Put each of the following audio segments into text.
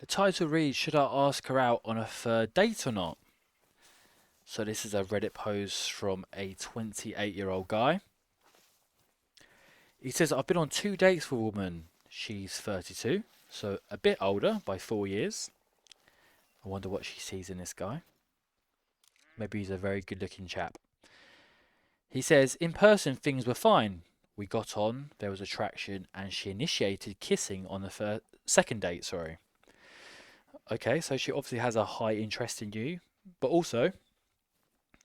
The title reads, should I ask her out on a third date or not? So this is a Reddit post from a 28-year-old guy. He says, I've been on 2 dates with a woman. She's 32, so a bit older by 4 years. I wonder what she sees in this guy. Maybe he's a very good looking chap. He says, in person things were fine. We got on, there was attraction, and she initiated kissing on the second date, sorry. Okay, so she obviously has a high interest in you, but also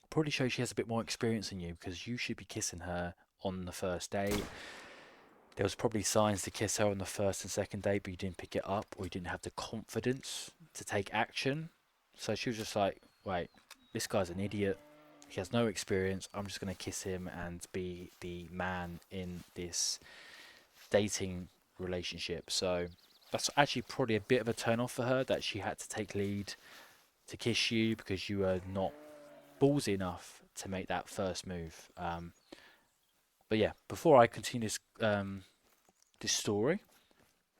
probably shows she has a bit more experience than you because you should be kissing her on the first date. There was probably signs to kiss her on the first and second date, but you didn't pick it up or you didn't have the confidence to take action. So she was just like, wait, this guy's an idiot. He has no experience. I'm just going to kiss him and be the man in this dating relationship. So that's actually probably a bit of a turn off for her that she had to take lead to kiss you because you were not ballsy enough to make that first move. But yeah, before I continue this story,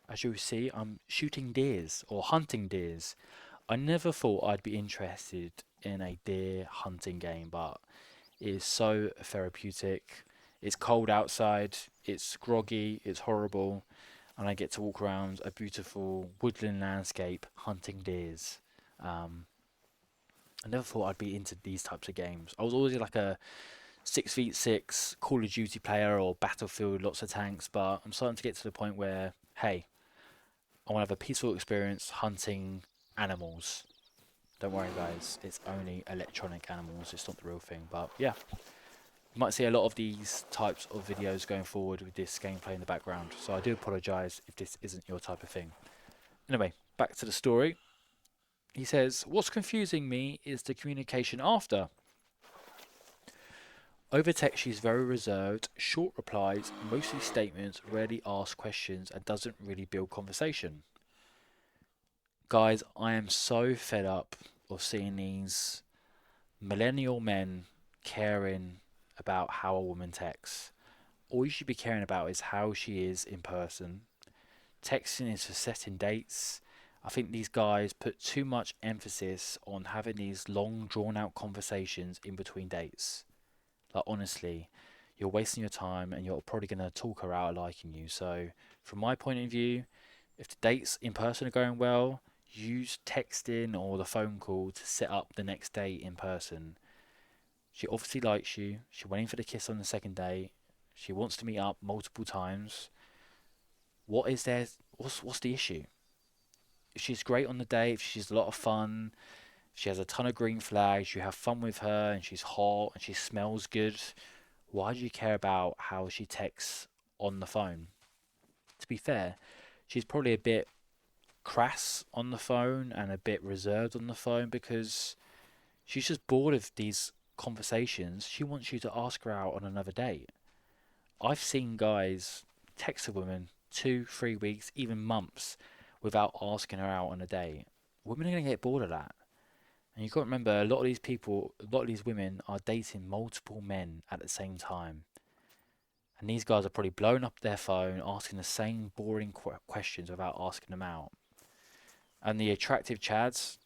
as you see, I'm shooting deers or hunting deers. I never thought I'd be interested in a deer hunting game, but it is so therapeutic. It's cold outside, it's groggy, it's horrible, and I get to walk around a beautiful woodland landscape hunting deers. Um, I never thought I'd be into these types of games. I was always like a 6v6 Call of Duty player or Battlefield, lots of tanks, but I'm starting to get to the point where, hey, I want to have a peaceful experience hunting animals. Don't worry, guys, it's only electronic animals, it's not the real thing. But yeah, you might see a lot of these types of videos going forward with this gameplay in the background, so I do apologise if this isn't your type of thing. Anyway, back to the story. He says, what's confusing me is the communication after. Over text, she's very reserved, short replies, mostly statements, rarely asks questions, and doesn't really build conversation. Guys, I am so fed up of seeing these millennial men caring about how a woman texts. All you should be caring about is how she is in person. Texting is for setting dates. I think these guys put too much emphasis on having these long, drawn out conversations in between dates. Like, honestly, you're wasting your time and you're probably going to talk her out of liking you. So, from my point of view, if the dates in person are going well, use texting or the phone call to set up the next date in person. She obviously likes you. She went in for the kiss on the second date. She wants to meet up multiple times. What is there? What's the issue? If she's great on the date, if she's a lot of fun, she has a ton of green flags, you have fun with her, and she's hot and she smells good. Why do you care about how she texts on the phone? To be fair, she's probably a bit crass on the phone and a bit reserved on the phone because she's just bored of these conversations. She wants you to ask her out on another date. I've seen guys text a woman 2, 3 weeks, even months without asking her out on a date. Women are going to get bored of that. And you've got to remember, a lot of these people, a lot of these women are dating multiple men at the same time. And these guys are probably blowing up their phone, asking the same boring questions without asking them out. And the attractive chads,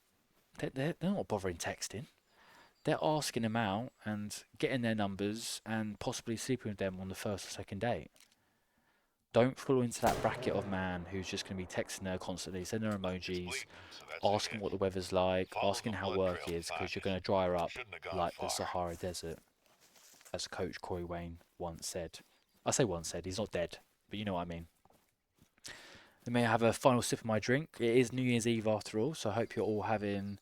they're not bothering texting. They're asking them out and getting their numbers and possibly sleeping with them on the first or second date. Don't fall into that bracket of man who's just going to be texting her constantly, sending her emojis, asking what the weather's like, asking how work is, because you're going to dry her up like the Sahara Desert, as Coach Corey Wayne once said. I say once said, he's not dead, but you know what I mean. Let me have a final sip of my drink. It is New Year's Eve after all, so I hope you're all having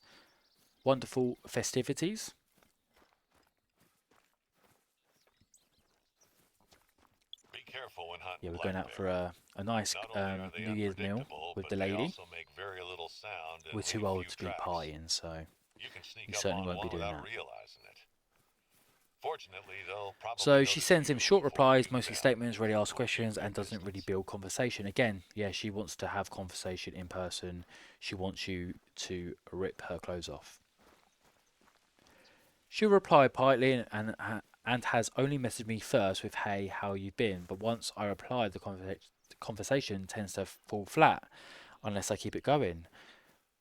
wonderful festivities. Be careful when hunting Yeah, we're going black out for bear. a nice Not only are they New Year's meal unpredictable, with but the they lady. also make very little sound and We're leave too old few to be tracks. partying, so You can we sneak up certainly on won't be one doing without that. realizing it. Fortunately, they'll probably So she notice sends him you short before replies, you mostly them, statements, and really asks will keep questions, their and doesn't really distance. build conversation. Again, yeah, she wants to have conversation in person. She wants you to rip her clothes off. She replied politely and has only messaged me first with "Hey, how you been?" But once I reply, the conversation tends to fall flat unless I keep it going.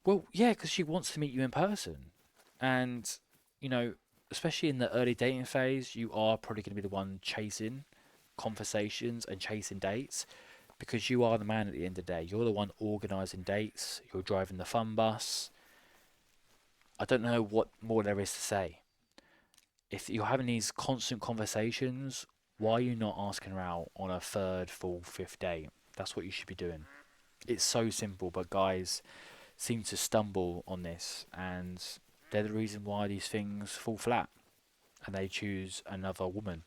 Well, yeah, because she wants to meet you in person. And, you know, especially in the early dating phase, you are probably going to be the one chasing conversations and chasing dates because you are the man at the end of the day. You're the one organising dates, you're driving the fun bus. I don't know what more there is to say. If you're having these constant conversations, why are you not asking her out on a third, fourth, fifth date? That's what you should be doing. It's so simple, but guys seem to stumble on this, and they're the reason why these things fall flat and they choose another woman.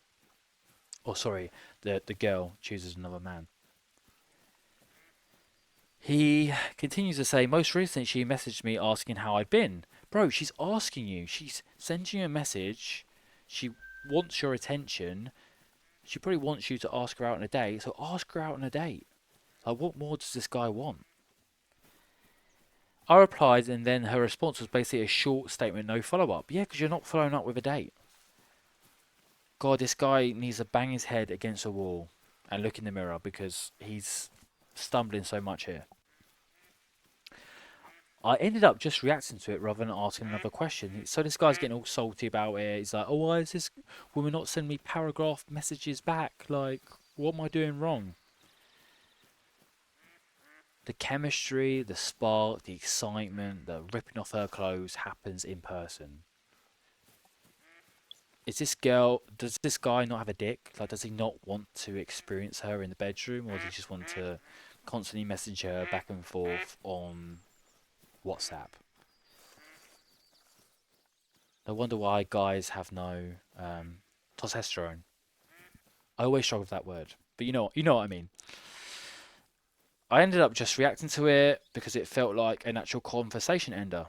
Or, sorry, the girl chooses another man. He continues to say, most recently she messaged me asking how I'd been. Bro, she's asking you. She's sending you a message. She wants your attention. She probably wants you to ask her out on a date. So ask her out on a date. Like, what more does this guy want? I replied, and then her response was basically a short statement, no follow up. Yeah, because you're not following up with a date. God, this guy needs to bang his head against a wall and look in the mirror because he's stumbling so much here. I ended up just reacting to it rather than asking another question. So this guy's getting all salty about it. He's like, "Oh, why is this woman not sending me paragraph messages back? Like, what am I doing wrong?" The chemistry, the spark, the excitement, the ripping off her clothes happens in person. Does this guy not have a dick? Like, does he not want to experience her in the bedroom, or does he just want to constantly message her back and forth on WhatsApp? No wonder why guys have no testosterone. I always struggle with that word, but you know what I mean. I ended up just reacting to it because it felt like a natural conversation ender.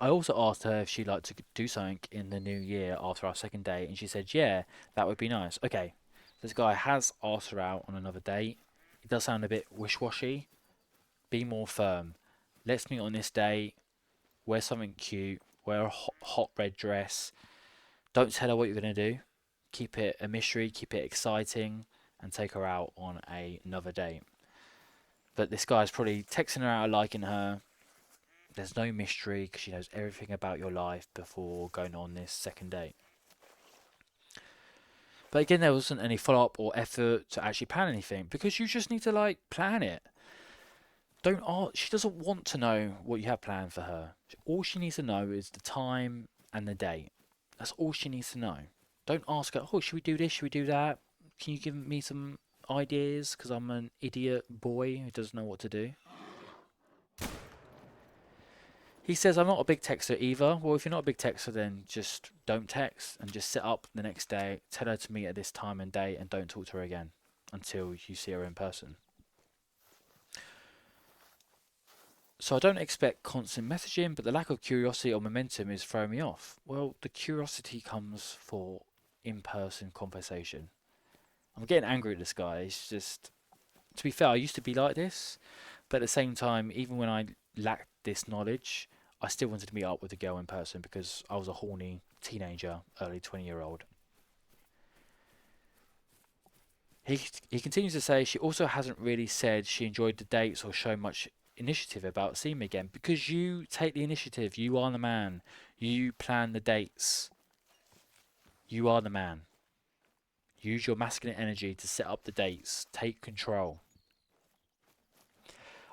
I also asked her if she'd like to do something in the new year after our second date, and she said, yeah, that would be nice. Okay, this guy has asked her out on another date. It does sound a bit wish-washy. Be more firm. Let's meet on this date. Wear something cute. Wear a hot red dress. Don't tell her what you're going to do. Keep it a mystery. Keep it exciting. And take her out on another date. But this guy's probably texting her out, liking her. There's no mystery because she knows everything about your life before going on this second date. But again, there wasn't any follow up or effort to actually plan anything because you just need to like plan it. Don't ask. She doesn't want to know what you have planned for her. All she needs to know is the time and the date. That's all she needs to know. Don't ask her, oh, should we do this? Should we do that? Can you give me some ideas? Because I'm an idiot boy who doesn't know what to do. He says, I'm not a big texter either. Well, if you're not a big texter, then just don't text and just sit up the next day, tell her to meet at this time and date, and don't talk to her again until you see her in person. So I don't expect constant messaging, but the lack of curiosity or momentum is throwing me off. Well, the curiosity comes for in-person conversation. I'm getting angry at this guy. It's just, to be fair, I used to be like this, but at the same time, even when I lacked this knowledge, I still wanted to meet up with a girl in person because I was a horny teenager, early 20-year-old. He continues to say she also hasn't really said she enjoyed the dates or shown much initiative about seeing me again because you take the initiative. You are the man. You plan the dates. You are the man. Use your masculine energy to set up the dates. Take control.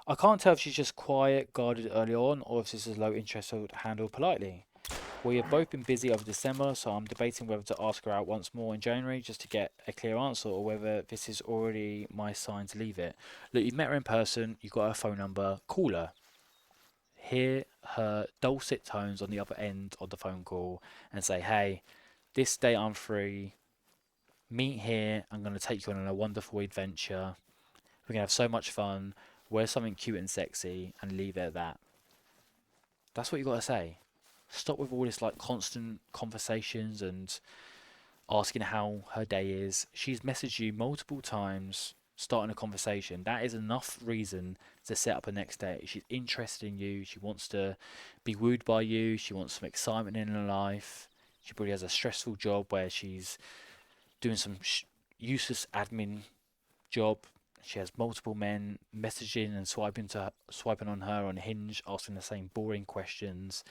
I can't tell if she's just quiet, guarded early on, or if this is low interest so handled politely. We have both been busy over December, so I'm debating whether to ask her out once more in January just to get a clear answer, or whether this is already my sign to leave it. Look, you've met her in person, you've got her phone number, call her. Hear her dulcet tones on the other end of the phone call and say, hey, this day I'm free. Meet here. I'm going to take you on a wonderful adventure. We're going to have so much fun. Wear something cute and sexy and leave it at that. That's what you got to say. Stop with all this like constant conversations and asking how her day is. She's messaged you multiple times, starting a conversation. That is enough reason to set up a next date. She's interested in you. She wants to be wooed by you. She wants some excitement in her life. She probably has a stressful job where she's doing some useless admin job. She has multiple men messaging and swiping on her on Hinge, asking the same boring questions.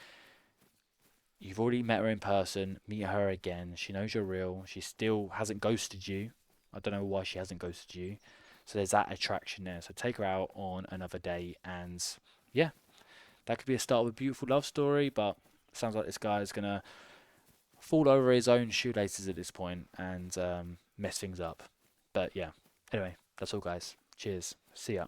You've already met her in person. Meet her again. She knows you're real. She still hasn't ghosted you. I don't know why she hasn't ghosted you. So there's that attraction there. So take her out on another date, and yeah, that could be a start of a beautiful love story. But it sounds like this guy is gonna fall over his own shoelaces at this point and mess things up. But yeah, anyway, that's all, guys. Cheers. See ya.